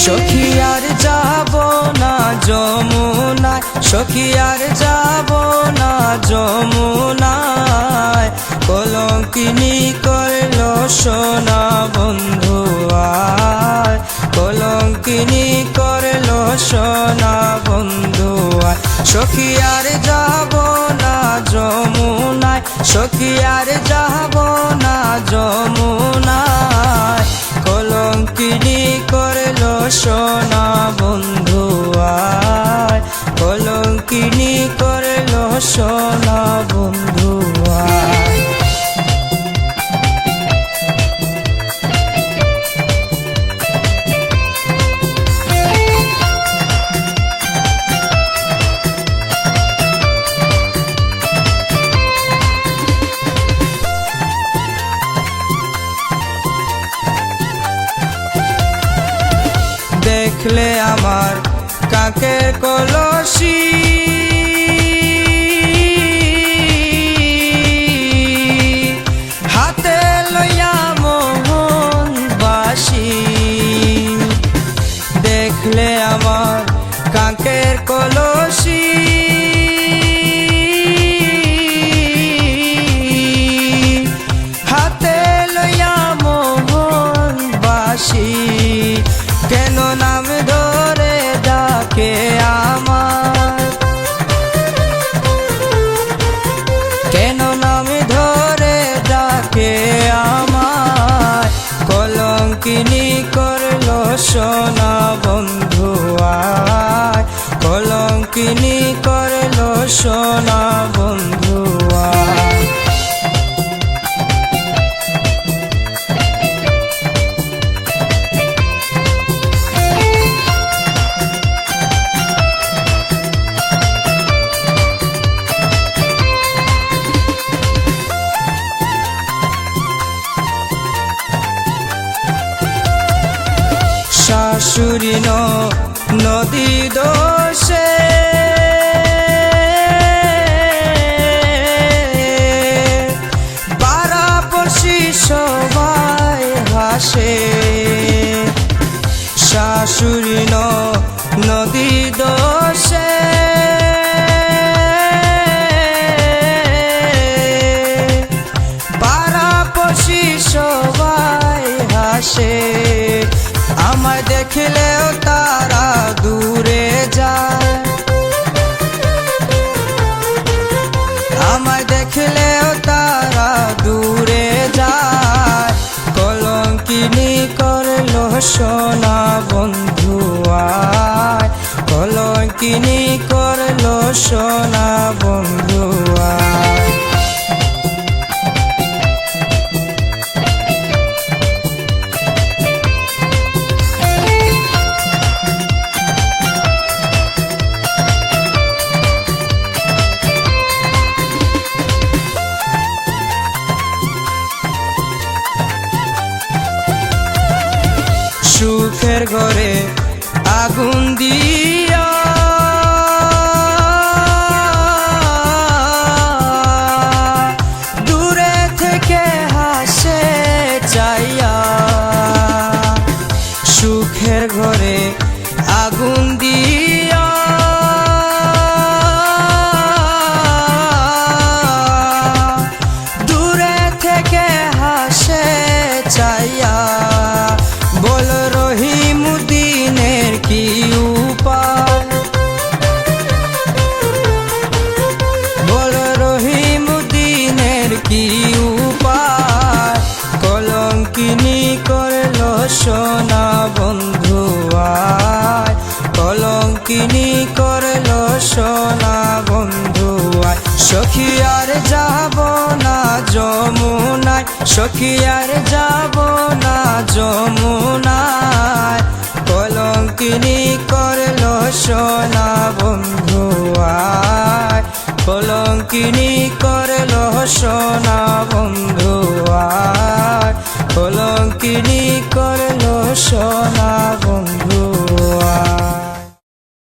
সখী আর যাব না যমুনায়, সখী আর যাব না যমুনায়, কলঙ্কিনী করলো সোনা বন্ধু আয়, কলঙ্কিনী করলো সোনা বন্ধু আয়। সখী আর যাব না যমুনায়, সখী আর যাব না যমুনায়, কলঙ্কিনী করলো সোনা বন্ধু আয়, কলঙ্কিনী করলো সোনা বন্ধু আয়। দেখলে আমার কাকের কলসি, হাতে লইয়া মোহন বাসি, দেখলে আমার কাকের কলসি, হাতে লইয়া মোহন বাসি, কেন নাম ধরে ডাকে আমার, কেন নাম ধরে ডাকে আমার, কলঙ্কিনী করলো সোনা বন্ধু আয়, কলঙ্কিনী করলো সোনা বন্ধু আয়। শাশুড়ি নদী দোষে, পাড়াপড়শি সবাই হাসে, শাশুড়ি নদী দোষে, পাড়াপড়শি সবাই হাসে, আমায় দেখলেও তারা দূরে যায়, আমায় দেখলেও তারা দূরে যায়, কলঙ্কিনী করলো সোনা বন্ধু আয়, কলঙ্কিনী করলো সোনা বন্ধু আয়। সুখের ঘরে আগুন দিয়া, দূরে থেকে হাসে চাইয়া, সুখের ঘরে আগুন দিয়া, দূরে থেকে হাসে চাইয়া, বল রহিমুদ্দিনের কি উপায়, বল রহিমুদ্দিনের কি উপায়, কলঙ্কিনী করলো সোনা বন্ধু আয়, কলঙ্কিনী করলো সোনা বন্ধু আয়। সখী আর যাব না যমুনায়, সখী আর যাব না যমুনায়, কলঙ্কিনী করলো সোনা বন্ধু আয়, কলঙ্কিনী করলো সোনা বন্ধু আয়, কলঙ্কিনী করলো সোনা বন্ধু।